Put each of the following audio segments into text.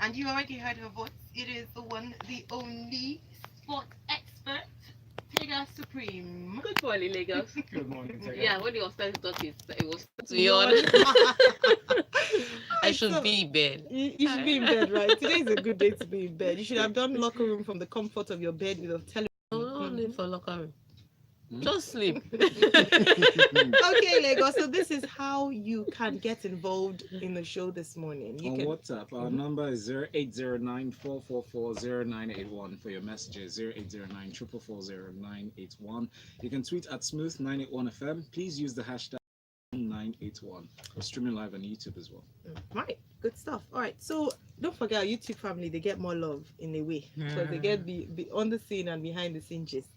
And you already heard her voice. It is the one, the only sport expert, Tega Supreme. Good morning, Lagos. Good morning, Tega. Yeah, when it was time to talk, it was to Yawn. yawn. I Alright, should so be in bed. you should be in bed, right? Today is a good day to be in bed. You should have done locker room from the comfort of your bed with a television. No need for locker room. Hmm? Just sleep. Okay, Lagos. So this is how you can get involved in the show this morning. You On can WhatsApp, our number is 0809 for your messages. 0809 You can tweet at smooth981fm. Please use the hashtag 981. We're streaming live on YouTube as well. right, good stuff. All right, so don't forget our YouTube family. They get more love in a way because they get the on the scene and behind the scene gist.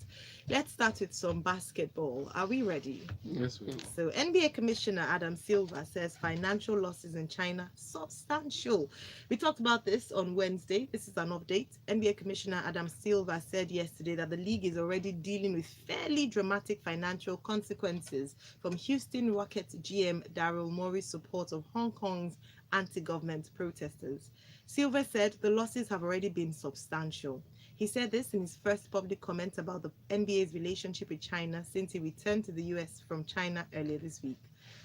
Let's start with some basketball. Are we ready? Yes, we So NBA Commissioner Adam Silver says financial losses in China substantial. We talked about this on Wednesday. This is an update. NBA Commissioner Adam Silver said yesterday that the league is already dealing with fairly dramatic financial consequences from Houston Rockets GM Daryl Morey's support of Hong Kong's anti-government protesters. Silver said the losses have already been substantial. He said this in his first public comment about the NBA's relationship with China since he returned to the US from China earlier this week.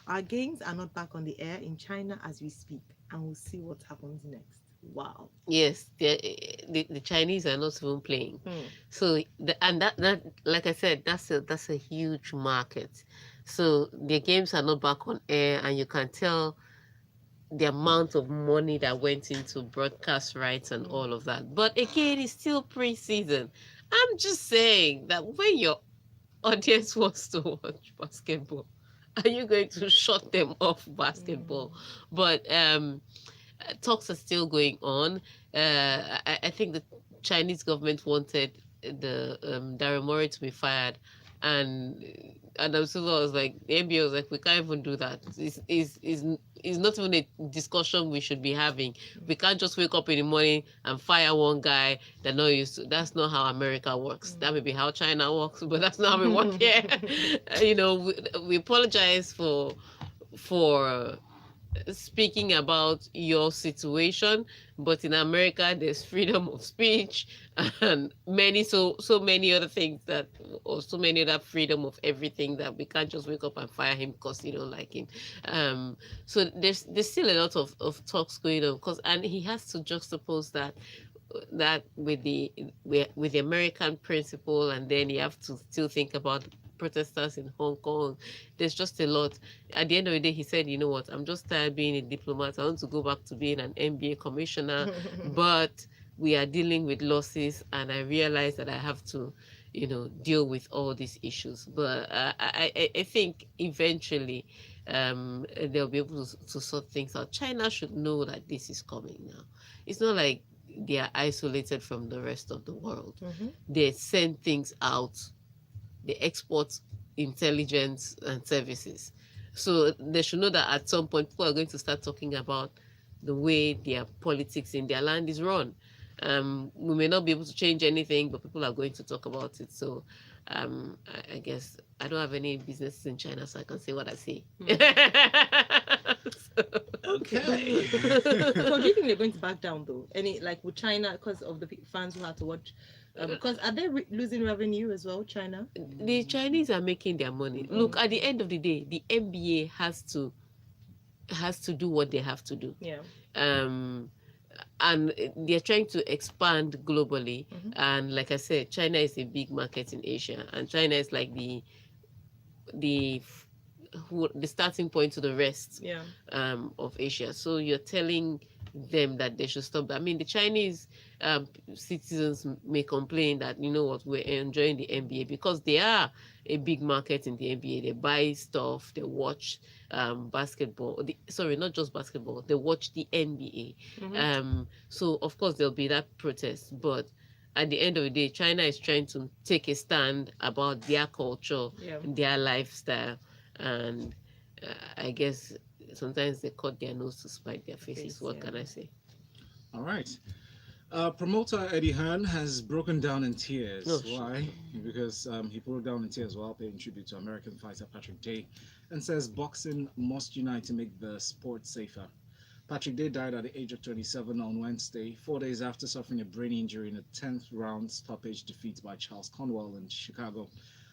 Our games are not back on the air in China as we speak, and we'll see what happens next. Wow. Yes, the Chinese are not even playing. So that like I said, that's a huge market. So the games are not back on air, and you can tell the amount of money that went into broadcast rights and all of that. But again, it's still pre-season. I'm just saying that when your audience wants to watch basketball, are you going to shut them off basketball? But talks are still going on. I think the Chinese government wanted the Daryl Morey to be fired, and Adam Silver was like, the NBA was like, we can't even do that. It's not even a discussion we should be having. We can't just wake up in the morning and fire one guy that not used to. That's not how America works. That may be how China works, but that's not how we work here. We apologize for speaking about your situation, but in America there's freedom of speech and so many other things that, or so many other freedom of everything, that we can't just wake up and fire him because you don't like him. So there's still a lot of talks going on, and he has to juxtapose that with the American principle, and then you have to still think about protesters in Hong Kong. There's just a lot. At the end of the day, he said, you know what, I'm just tired being a diplomat. I want to go back to being an NBA commissioner, but we are dealing with losses, and I realize that I have to, deal with all these issues. But I think eventually they'll be able to sort things out. China should know that this is coming now. It's not like they are isolated from the rest of the world. They send things out. They export intelligence and services. So they should know that at some point people are going to start talking about the way their politics in their land is run. We may not be able to change anything, but people are going to talk about it. So I guess I don't have any businesses in China, so I can say what I say. Okay. So do you think they're going to back down though? With China, because of the fans who had to watch? Because are they losing revenue as well, China? The Chinese are making their money. Look, at the end of the day, the NBA has to do what they have to do. Yeah. And they're trying to expand globally. And like I said, China is a big market in Asia, and China is like the starting point to the rest of Asia. So you're telling them that they should stop that. I mean, the Chinese citizens may complain that, you know what, we're enjoying the NBA because they are a big market in the NBA. They buy stuff, they watch basketball. Sorry, not just basketball. They watch the NBA. So of course there'll be that protest, but at the end of the day, China is trying to take a stand about their culture, their lifestyle, and I guess sometimes they cut their nose to spite their faces. What can I say? All right. Promoter Eddie Hearn has broken down in tears. Oh, Why? Because he broke down in tears while paying tribute to American fighter Patrick Day, and says boxing must unite to make the sport safer. Patrick Day died at the age of 27 on Wednesday, 4 days after suffering a brain injury in a 10th round stoppage defeat by Charles Conwell in Chicago.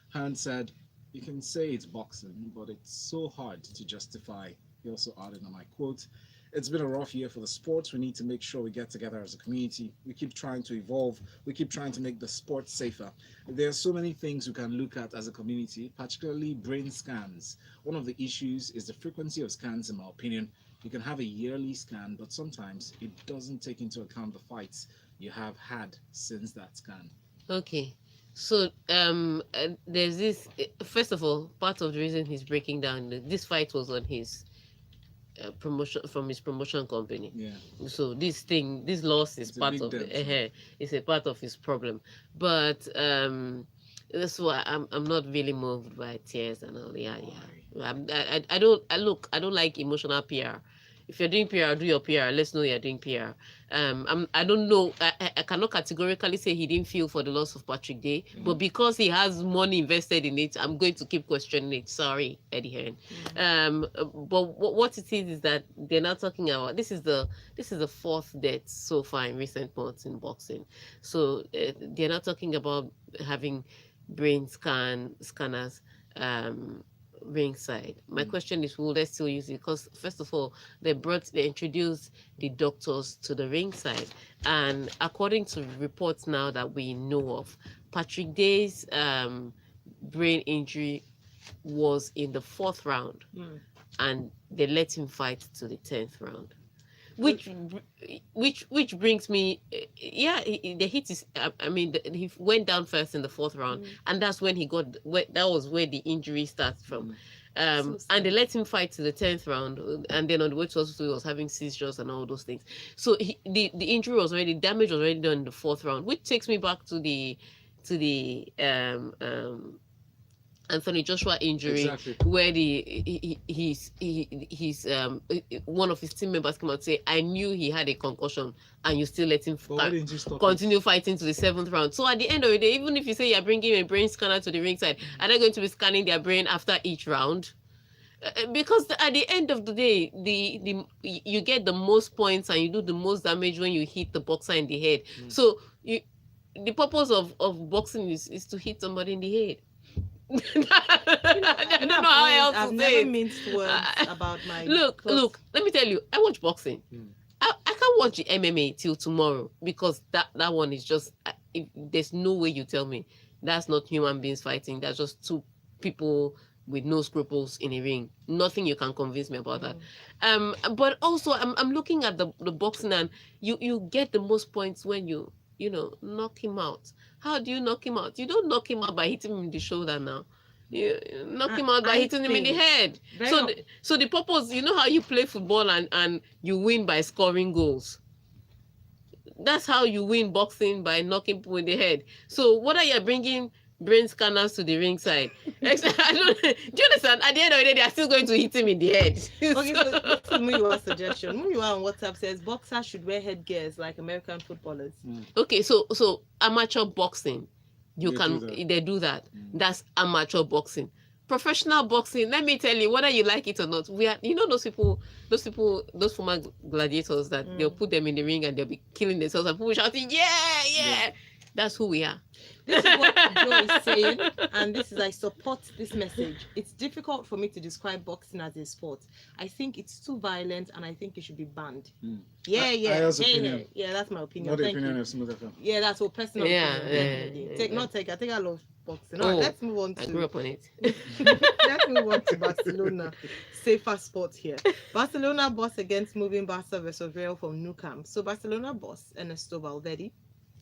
Hearn said, "You can say it's boxing, but it's so hard to justify." He also added, and I quote, "It's been a rough year for the sport. We need to make sure we get together as a community. We keep trying to evolve. We keep trying to make the sport safer. There are so many things we can look at as a community, particularly brain scans. One of the issues is the frequency of scans, in my opinion. You can have a yearly scan, but sometimes it doesn't take into account the fights you have had since that scan." Okay. So there's this. First of all, part of the reason he's breaking down, this fight was on his promotion from his promotion company. Yeah. So this loss is It's a part big of dent, it's a part of his problem. But that's why I'm not really moved by tears and all. Yeah, yeah. I don't like emotional PR. If you're doing PR, do your PR. Let's know you're doing PR. I don't know. I cannot categorically say he didn't feel for the loss of Patrick Day, but because he has money invested in it, I'm going to keep questioning it. Sorry, Eddie Hearn. But what it is that they're not talking about. This is the fourth death so far in recent months in boxing. So they're not talking about having brain scanners ringside. My question is, will they still use it? Because first of all, they introduced the doctors to the ringside, and according to reports now that we know of, Patrick Day's brain injury was in the 4th round, and they let him fight to the 10th round. Which brings me, the hit is, he went down first in the 4th round, and that's when that was where the injury starts from. And they let him fight to the 10th round, and then on the way to hospital, he was having seizures and all those things. So the injury was already, damage was already done in the 4th round, which takes me back to the Anthony Joshua injury, Exactly. where one of his team members came out and say, "I knew he had a concussion, and you still let him continue fighting to the 7th round." So at the end of the day, even if you say you're bringing a brain scanner to the ringside, are they going to be scanning their brain after each round? Because at the end of the day, you get the most points and you do the most damage when you hit the boxer in the head. So the purpose of boxing is to hit somebody in the head. I don't know how else I've to never say it. minced words about my Look, let me tell you, I watch boxing. I can't watch the MMA till tomorrow, because that one is just, there's no way you tell me that's not human beings fighting. That's just two people with no scruples in a ring. Nothing you can convince me about that. But also I'm looking at the boxing, and you get the most points when you knock him out. How do you knock him out? You don't knock him out by hitting him in the shoulder now. You knock him out by hitting him in the head. So the purpose, how you play football and you win by scoring goals. That's how you win boxing, by knocking people in the head. So what are you bringing brain scanners to the ringside? Do you understand? At the end of the day, they are still going to hit him in the head. Okay, so this is Muyiwa's suggestion. Muyiwa on WhatsApp says boxers should wear headgears like American footballers. Okay, so amateur boxing, they do that. That's amateur boxing. Professional boxing, let me tell you, whether you like it or not, we are, those former gladiators that they'll put them in the ring and they'll be killing themselves and people shouting, yeah. That's who we are. This is what Joe is saying, and I support this message. It's difficult for me to describe boxing as a sport. I think it's too violent, and I think it should be banned. Yeah, that's my opinion. Not the opinion of Smooth FM. Yeah, that's what personal opinion. Not Tega. Tega loves boxing. All right, let's move on to. I grew up on it. Let's move on to Barcelona. Safer sport here. Barcelona boss against moving Barca versus Real from Nou Camp. So Barcelona boss Ernesto Valverde,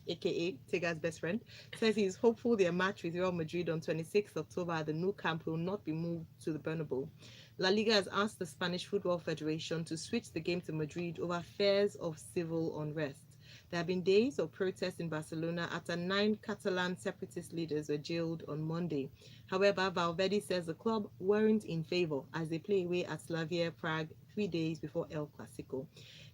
aka Tega's best friend, says he is hopeful their match with Real Madrid on 26th October at the Nou Camp will not be moved to the Bernabeu. La Liga has asked the Spanish Football Federation to switch the game to Madrid over fears of civil unrest. There have been days of protests in Barcelona after 9 Catalan separatist leaders were jailed on Monday. However, Valverde says the club weren't in favor as they play away at Slavia Prague 3 days before El Clasico.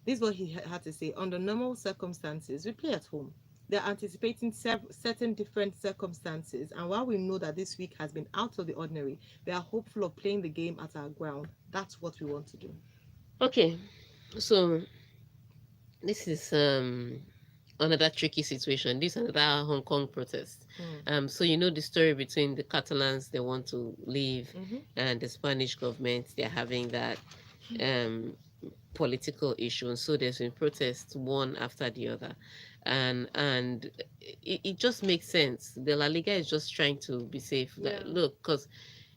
This is what he had to say. Under normal circumstances, we play at home. They're anticipating certain different circumstances, and while we know that this week has been out of the ordinary, they are hopeful of playing the game at our ground. That's what we want to do. Okay. So this is another tricky situation. This is another Hong Kong protest. So you know the story between the Catalans, they want to leave, and the Spanish government, they're having that political issue, and so there's been protests one after the other, and it just makes sense. The La Liga is just trying to be safe. Like, look, because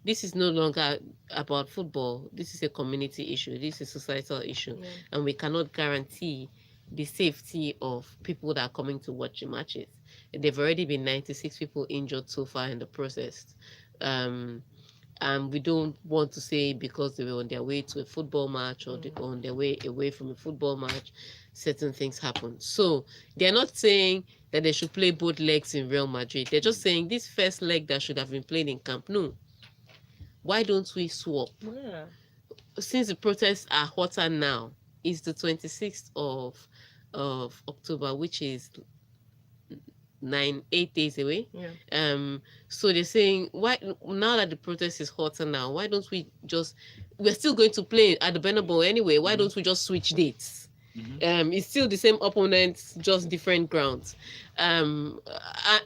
this is no longer about football. This is a community issue. This is a societal issue, and we cannot guarantee the safety of people that are coming to watch the matches. There've already been 96 people injured so far in the process. And we don't want to say because they were on their way to a football match or on their way away from a football match, certain things happen. So they're not saying that they should play both legs in Real Madrid. They're just saying this first leg that should have been played in Camp Nou, why don't we swap? Yeah. Since the protests are hotter now, it's the 26th of October, which is 8 days away. So they're saying, why now that the protest is hotter now, why don't we just, we're still going to play at the Bernabeu anyway, why don't we just switch dates? It's still the same opponents, just different grounds. And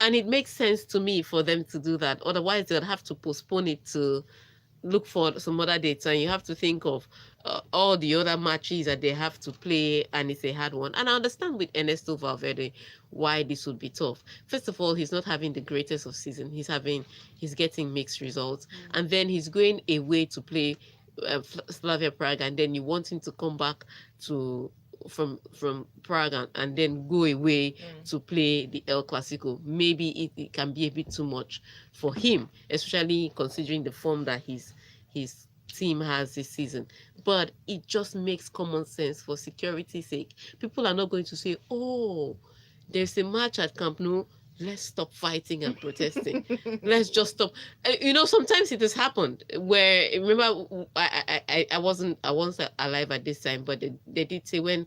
it makes sense to me for them to do that. Otherwise they'll have to postpone it to look for some other dates, and you have to think of all the other matches that they have to play, and it's a hard one. And I understand with Ernesto Valverde why this would be tough. First of all, he's not having the greatest of season. He's getting mixed results, and then he's going away to play Slavia Prague, and then you want him to come back to from Prague and then go away to play the El Clasico. Maybe it can be a bit too much for him, especially considering the form that his team has this season. But it just makes common sense for security's sake. People are not going to say, oh, there's a match at Camp Nou, let's stop fighting and protesting. Let's just stop. You know, sometimes it has happened where, remember, I wasn't alive at this time, but they did say when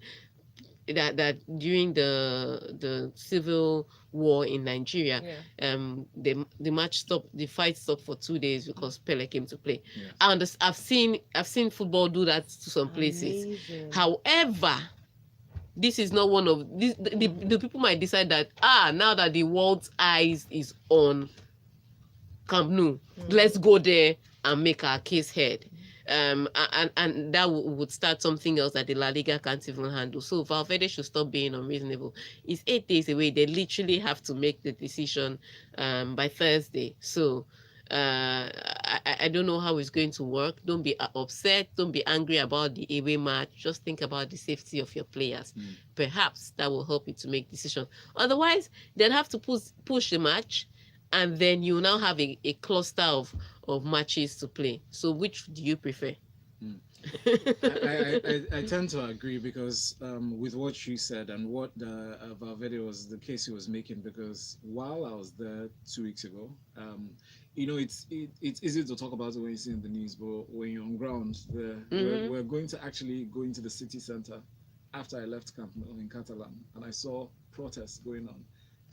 that during the civil war in Nigeria, the match stopped, the fight stopped for 2 days because Pele came to play. And I've seen football do that to some places. Amazing. However, this is not one of these. The people might decide that now that the world's eyes is on Camp Nou, let's go there and make our case heard. And that would start something else that the La Liga can't even handle. So Valverde should stop being unreasonable. It's 8 days away. They literally have to make the decision by Thursday. So I don't know how it's going to work. Don't be upset. Don't be angry about the away match. Just think about the safety of your players. Perhaps that will help you to make decisions. Otherwise, they'll have to push the match, and then you now have a cluster of matches to play. So which do you prefer? I tend to agree because with what you said and what Valverde was the case he was making, because while I was there 2 weeks ago, you know, it's easy to talk about it when you see in the news, but when you're on ground, we're going to actually go into the city center after I left Camp Nou in Catalan, and I saw protests going on.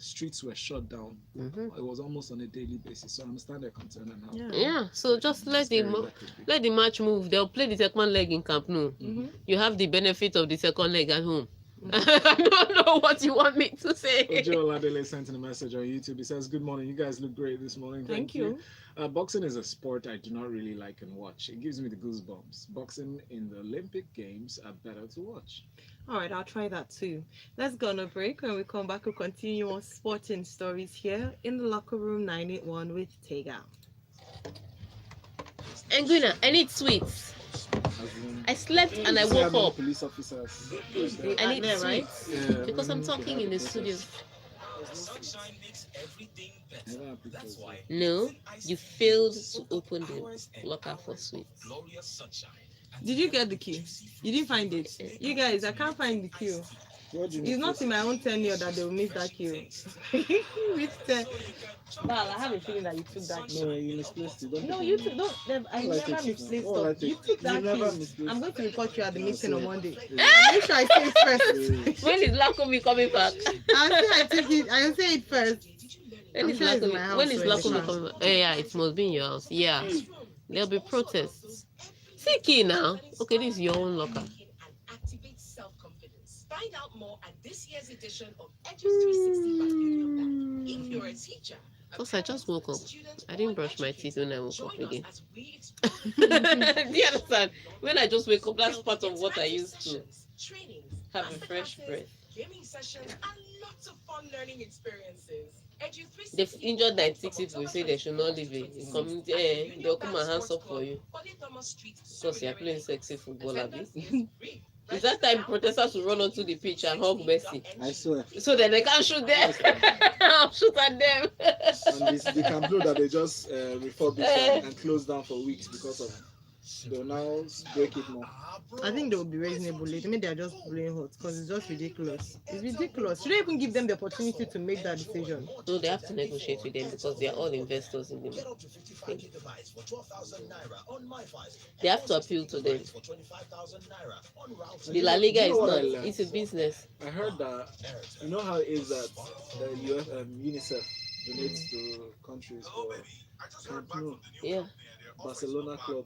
Streets were shut down. It was almost on a daily basis. So I understand their concern and how. So just let the match move. They'll play the second leg in Camp Nou. You have the benefit of the second leg at home. I don't know what you want me to say. Ojo Oladele sent in a message on YouTube. He says, "Good morning. You guys look great this morning. Thank you. Boxing is a sport I do not really like and watch. It gives me the goosebumps. Boxing in the Olympic Games are better to watch." All right, I'll try that too. Let's go on a break. When we come back, we'll continue on sporting stories here in the locker room 981 with Tega. Nguina, I need sweets. I slept and I woke up. Police officers. I need sweets because I'm talking in the studio. No, you failed to open the locker for sweets. Did you get the key? You didn't find it? You guys, I can't find the key. It's not in my own tenure that they will miss that key. Well, I have a feeling that you took that key. No, you misplaced it. No, you took. I never misplaced stuff. You took that key. I'm going to report you at the meeting on Monday. Make sure I say it first. When is Lakomi coming back? I'll say it first. When is Lakomi coming back? Yeah, it must be in your house. Yeah, there'll be protests. See key now. Okay, this is your own locker. Find out more at this year's edition of Edu 360 by Union Bank. If you're a teacher, Because I just woke up. I didn't brush my teeth when I woke up again. Do you understand? When I just wake up, that's part of what I used to have a fresh breath. Gaming sessions, and lots of fun learning experiences. They've injured 96 people. Say they should not leave it. Community, they'll come and hands up for you. Because you're playing sexy football, Abby. It's that time protesters will run onto the pitch and hug Messi. I swear. So that they can't shoot them. I'll shoot at them. And this, the Camp that they just refurbished and closed down for weeks because of. They'll now break it more. I think they will be reasonable late. I mean, they are just playing hot because it's just ridiculous. It's ridiculous. Should they even give them the opportunity to make that decision? No, they have to negotiate with them because they are all investors in them. They have to appeal to them. The La Liga is not, it's a business. I heard that, you know how it is that the UNICEF donates to countries for Camp Nou. Yeah. Barcelona club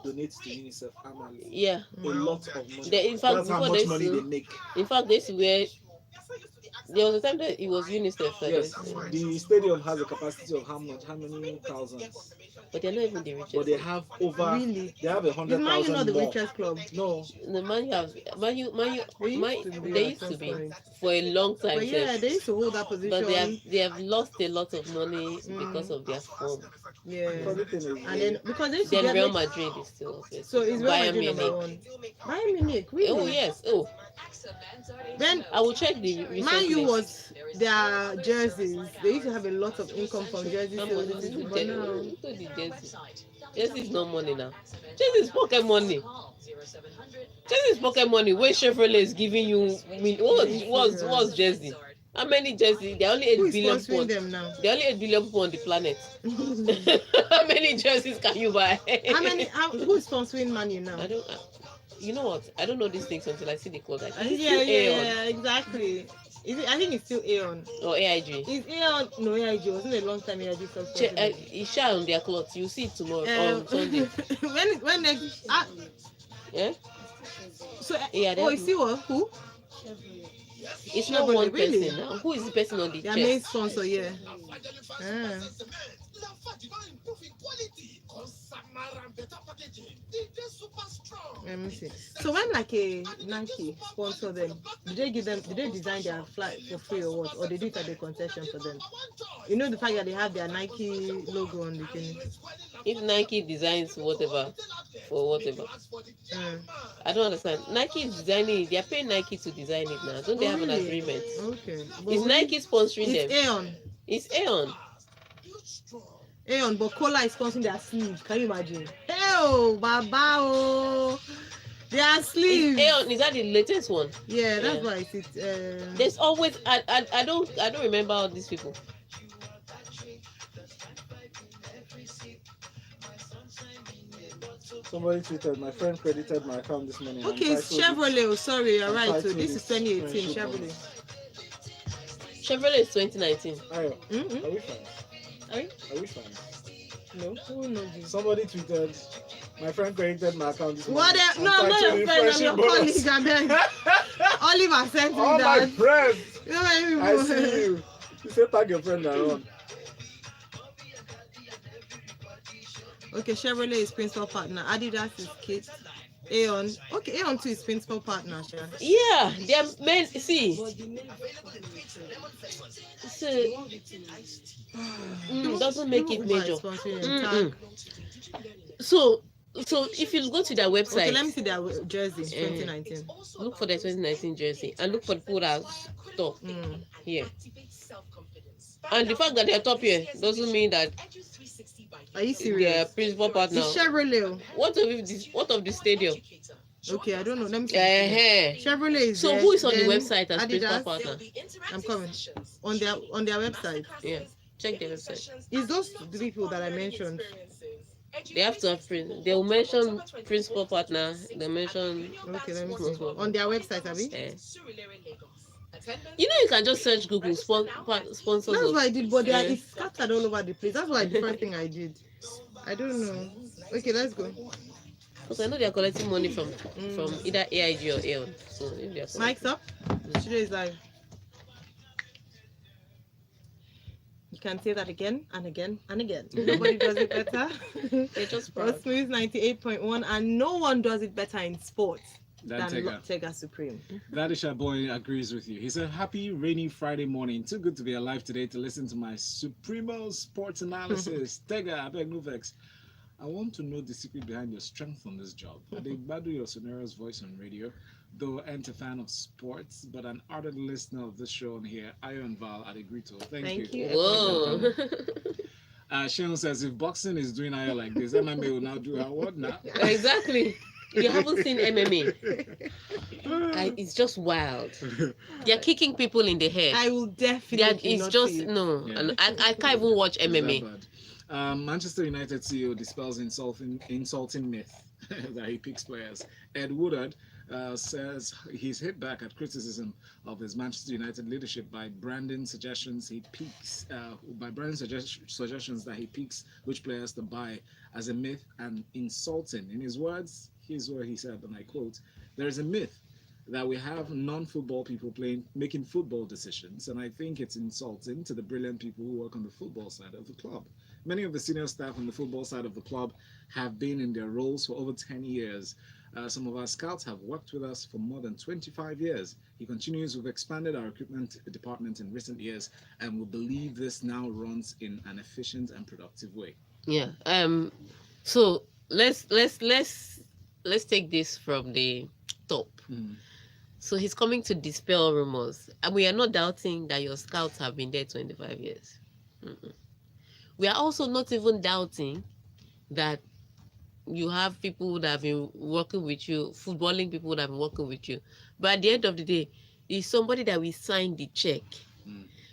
donates to UNICEF annually. Yeah. A lot of money. In fact, that's how much money they make. In fact, this is where there was a time that it was UNICEF. Yes, the stadium has a capacity of how many thousands? But they're not even the richest. But they have over. Really? They have 100,000 more. Is Man U not the richest club? No. The Man U, they used to be for a long time. But yeah, they used to hold that position. But they have lost a lot of money because of their form. Yeah. And then because they used to Then get Real Madrid is still okay. So is Real Madrid number one? Bayern Munich, really? Oh yes. Oh. Then I will check the Man U was their jerseys. They used to have a lot of income from jerseys. But now, Jersey is not money now. Jersey is pocket money. Jersey is pocket money. When Chevrolet is giving you, what's Jersey? How many jerseys? There are only 8 billion people. There are only 8 billion people on the planet. How many jerseys can you buy? Who's sponsoring Man U now? I don't. You know what? I don't know these things until I see the clothes. Yeah, exactly. I think it's still Aeon. Or AIG. Is Aeon? No, AIG wasn't a long time. AIG it's share on their clothes. You see it tomorrow on Sunday. when next? Yeah. So you see what? Who? It's not one person now. Who is the person on the their chest? main sponsor, yeah. Let me see. So when like a Nike sponsor them, did they design their flight for free or what? Or they do it at the concession for them? You know the fact that they have their Nike logo on the thing. If Nike designs whatever for whatever. I don't understand. Nike is designing it. They are paying Nike to design it now. Don't they have an agreement? Okay. Is Nike sponsoring them? It's Aeon. It's Aeon. Aeon, but Cola is sponsoring their sleeves. Can you imagine? Oh, Baba, their sleeves. Aeon, is that the latest one? Yeah, that's why it's. There's always I don't remember all these people. Somebody tweeted, my friend credited my account this morning. Okay, it's Chevrolet. Oh, sorry, you're right. So this is 2018 Chevrolet. Chevrolet is 2019. Are we fine? Are we fine? No, who knows you? Somebody tweeted, my friend credited my account this morning. What? No, I'm not your friend. I'm your colleague. I beg. Oliver sent me that. My friend. I see you. You said tag your friend around. Okay, Chevrolet is principal partner. Adidas is Kit. Aeon. Okay, Aeon too is principal partner. Yeah, they're men. See. Doesn't make it major. So if you go to their website. Okay, let me see their jersey 2019. Look for the 2019 jersey and look for the people that top here. And the fact that they're top here doesn't mean that. Are you serious? Their principal partner. It's Chevrolet. What of the stadium? Okay, I don't know. Let me see. Chevrolet is so there. Who is on the website as Adidas, principal partner? I'm coming. On their website. Yeah, check their website. It's those three people that I mentioned. They have to have they will mention principal partner. They mention. Okay, let me see. On their website, have you? Yeah. You know, you can just search Google sponsors. That's what I did, but it's scattered all over the place. That's why the first thing I did. I don't know. Okay, let's go. Because I know they are collecting money from either AIG or Aeon. So if they are Mike's up. The studio is live. You can say that again and again and again. Nobody does it better. They're just Well, proud. Smooth 98.1, and no one does it better in sports Then than Tega. Tega Supreme. Dadisha Boy agrees with you. He said, happy rainy Friday morning. Too good to be alive today to listen to my Supremo sports analysis. Tega, I beg no vex. I want to know the secret behind your strength on this job. I did Badu your sonorous voice on radio, though ain't a fan of sports, but an ardent listener of this show on here. Ayo and Val Adegrito. Thank you. Whoa. Sharon says, if boxing is doing Ayo like this, MMA will now do her what now? Exactly. You haven't seen MMA. It's just wild. They're kicking people in the head. I will definitely It's not just see it. no. Yeah. And I can't even watch Is that MMA. bad? Manchester United CEO dispels insulting myth that he picks players. Ed Woodard says he's hit back at criticism of his Manchester United leadership by branding suggestions that he picks which players to buy as a myth and insulting. In his words, here's what he said, and I quote: "There is a myth that we have non-football people making football decisions, and I think it's insulting to the brilliant people who work on the football side of the club. Many of the senior staff on the football side of the club have been in their roles for over 10 years. Some of our scouts have worked with us for more than 25 years. He continues, we've expanded our recruitment department in recent years, and we believe this now runs in an efficient and productive way." Yeah. So let's take this from the top. So he's coming to dispel rumors, and we are not doubting that your scouts have been there 25 years. We are also not even doubting that you have people that have been working with you, footballing people that have been working with you. But at the end of the day, it's somebody that will sign the check.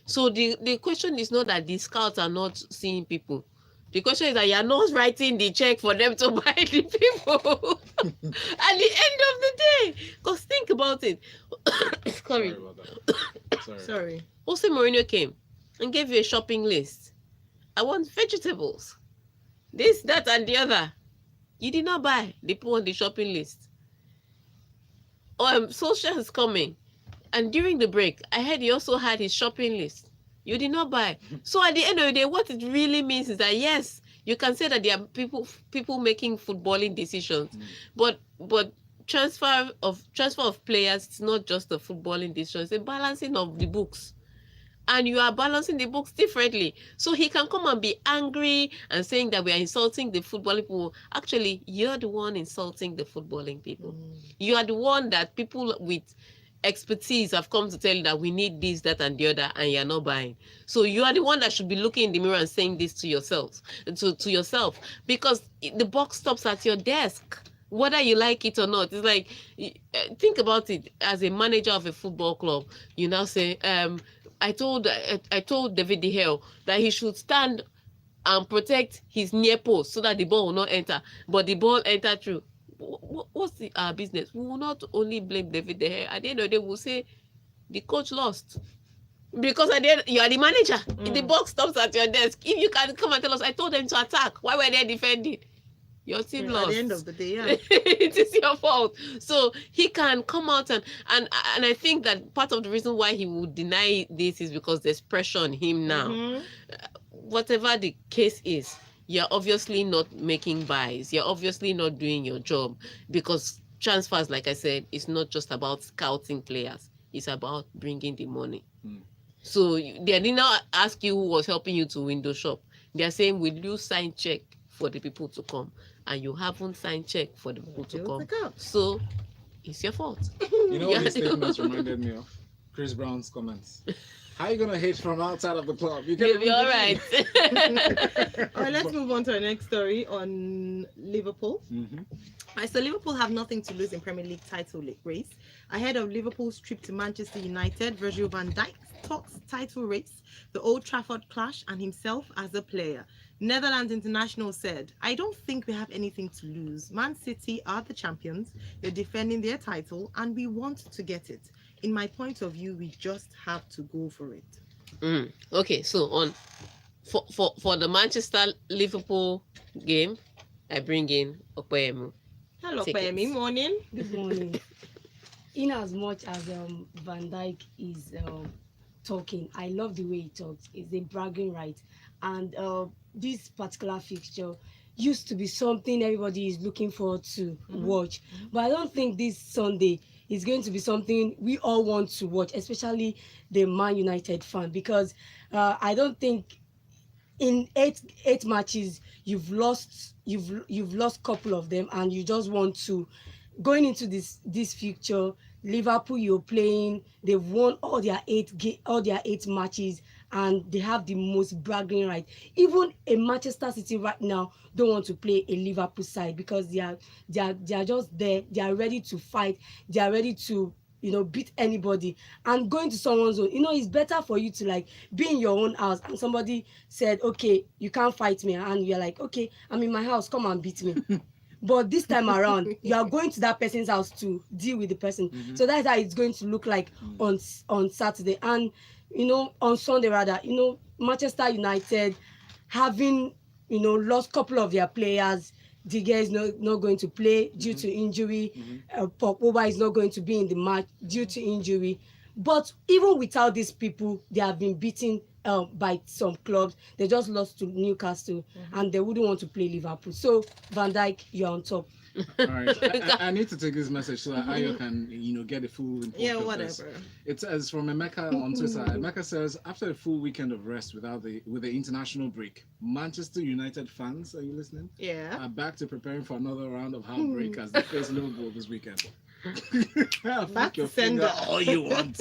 So the question is not that the scouts are not seeing people. The question is that you are not writing the check for them to buy the people. At the end of the day, because think about it. Sorry about that. Sorry. Jose Mourinho came and gave you a shopping list. I want vegetables. This, that, and the other. You did not buy. They put on the shopping list. Solskjaer is coming. And during the break, I heard he also had his shopping list. You did not buy. So at the end of the day, what it really means is that yes, you can say that there are people making footballing decisions, but transfer of players, it's not just a footballing decision, it's a balancing of the books. And you are balancing the books differently. So he can come and be angry and saying that we are insulting the footballing people. Actually, you're the one insulting the footballing people. You are the one that people with expertise have come to tell you that we need this, that, and the other, and you're not buying. So you are the one that should be looking in the mirror and saying this to yourself, because the buck stops at your desk, whether you like it or not. It's like, think about it. As a manager of a football club, you now say, I told David De Gea that he should stand and protect his near post so that the ball will not enter, but the ball entered through. What's our business? We will not only blame David De Gea. At the end of the day, we'll say the coach lost. Because at the end, you are the manager. The ball stops at your desk. If you can come and tell us, I told them to attack. Why were they defending? Your team lost. At the end of the day, yeah. It is your fault. So he can come out and I think that part of the reason why he would deny this is because there's pressure on him now. Whatever the case is, you're obviously not making buys. You're obviously not doing your job, because transfers, like I said, is not just about scouting players. It's about bringing the money. So they did not ask you who was helping you to window shop. They're saying, will you sign check for the people to come? And you haven't signed check for the people to come. So it's your fault. You know what his statements reminded me of? Chris Brown's comments. How are you gonna hate from outside of the club? You'll be all right. All right, let's move on to our next story on Liverpool. Right, so Liverpool have nothing to lose in Premier League title race. Ahead of Liverpool's trip to Manchester United, Virgil van Dijk talks title race, the Old Trafford clash, and himself as a player. Netherlands international said, I don't think we have anything to lose. Man City are the champions. They're defending their title, and we want to get it. In my point of view, we just have to go for it. Okay, so for the Manchester Liverpool game, I bring in Opeyemi. Hello, Opeyemi. Morning. Good morning. in as much as Van Dijk is talking, I love the way he talks. It's a bragging right, and this particular fixture used to be something everybody is looking forward to watch. But I don't think this Sunday is going to be something we all want to watch, especially the Man United fan, because I don't think in eight matches you've lost couple of them, and you just want to going into this fixture. Liverpool, you're playing, they've won all their eight matches, and they have the most bragging right. Even a Manchester City right now don't want to play a Liverpool side, because they are just there, they are ready to fight, they are ready to beat anybody. And going to someone's own, it's better for you to like be in your own house, and somebody said, okay, you can't fight me, and you're like, okay, I'm in my house, come and beat me. But this time around, you are going to that person's house to deal with the person. So that's how it's going to look like on Saturday. And on Sunday rather, Manchester United having lost couple of their players. Tega is not going to play due to injury. Pogba is not going to be in the match due to injury. But even without these people, they have been beaten by some clubs. They just lost to Newcastle, and they wouldn't want to play Liverpool. So Van Dijk, you're on top. All right, I need to take this message so that Ayo can, get the full import Yeah, of whatever. this. It says from Emeka on Twitter. Emeka says, after a full weekend of rest with the international break, Manchester United fans, are you listening? Yeah. Are back to preparing for another round of heartbreak as they face Liverpool this weekend. Back Flick your to sender. finger all you want.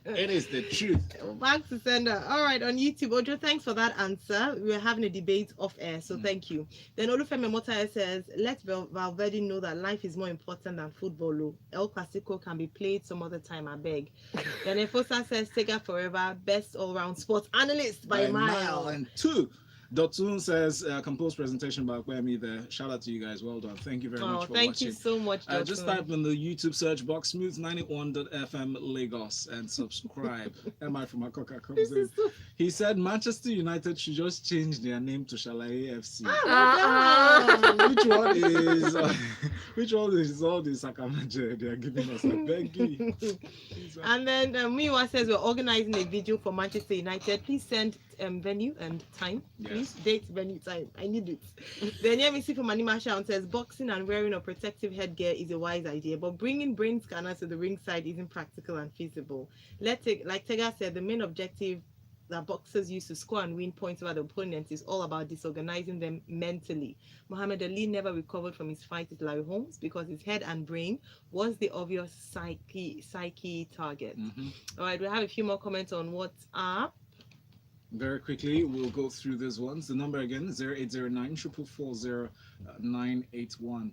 It is the truth. Back to sender. All right, on YouTube, Ojo, thanks for that answer. We were having a debate off air, so thank you. Then Olufemi Motaye says, let Valverde know that life is more important than football. Oh. El Clasico can be played some other time, I beg. Then Efosa says, Tega forever, best all-round sports analyst by a mile. And two. Dotun says, composed presentation by Kwemi there. Shout out to you guys. Well done. Thank you very much for thank watching. you so much, Dotun. Just type in the YouTube search box, smooth91.fm Lagos, and subscribe. Am I from Akoka comes in. He said Manchester United should just change their name to Shalaye FC. Which one is all the Sakamaje they are giving us? I beg you. And then Miwa says we're organizing a video for Manchester United. Please send venue and time. Please date, venue, time. I need it. Then Yemisi from Animasha says boxing and wearing a protective headgear is a wise idea, but bringing brain scanners to the ringside isn't practical and feasible. Like Tega said, the main objective that boxers use to score and win points over the opponents is all about disorganizing them mentally. Muhammad Ali never recovered from his fight with Larry Holmes because his head and brain was the obvious psyche target. All right, we have a few more comments on WhatsApp. Very quickly, we'll go through these ones. The number again, 0809 444 981.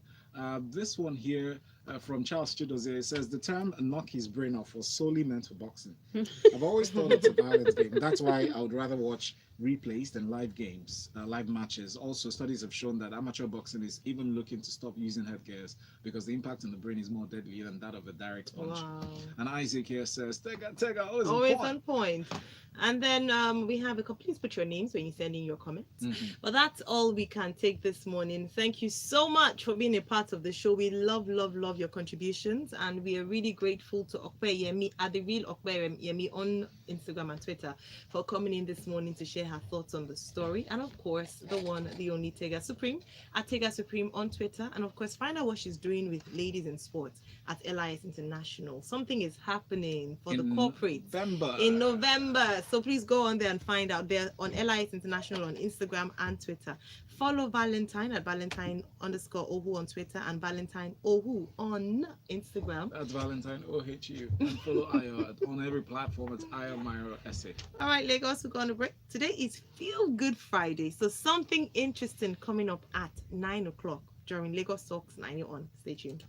This one here from Charles Chidozie says the term knock his brain off was solely meant for boxing. I've always thought it's a violent game. That's why I would rather watch replays than live games, live matches. Also, studies have shown that amateur boxing is even looking to stop using headgears because the impact on the brain is more deadly than that of a direct punch. Wow. And Isaac here says, Tega, always on point. And then we have please put your names when you send in your comments. But that's all we can take this morning. Thank you so much for being a part of the show. We love your contributions, and we are really grateful to Okpe Yemi at the real Okpe Yemi on Instagram and Twitter for coming in this morning to share her thoughts on the story. And of course, the one, the only Tega Supreme at Tega Supreme on Twitter. And of course, find out what she's doing with ladies in sports at LIS International. Something is happening for the corporates in November. So please go on there and find out. There on LIS International on Instagram and Twitter. Follow Valentine at Valentine_Ohu on Twitter and Valentine Ohu on Instagram. That's Valentine OHU. And follow Ayo on every platform. It's Ayo Myro Essay. All right, Lagos, we're going to break. Today is Feel Good Friday. So something interesting coming up at 9 o'clock during Lagos Talks 90 on. Stay tuned.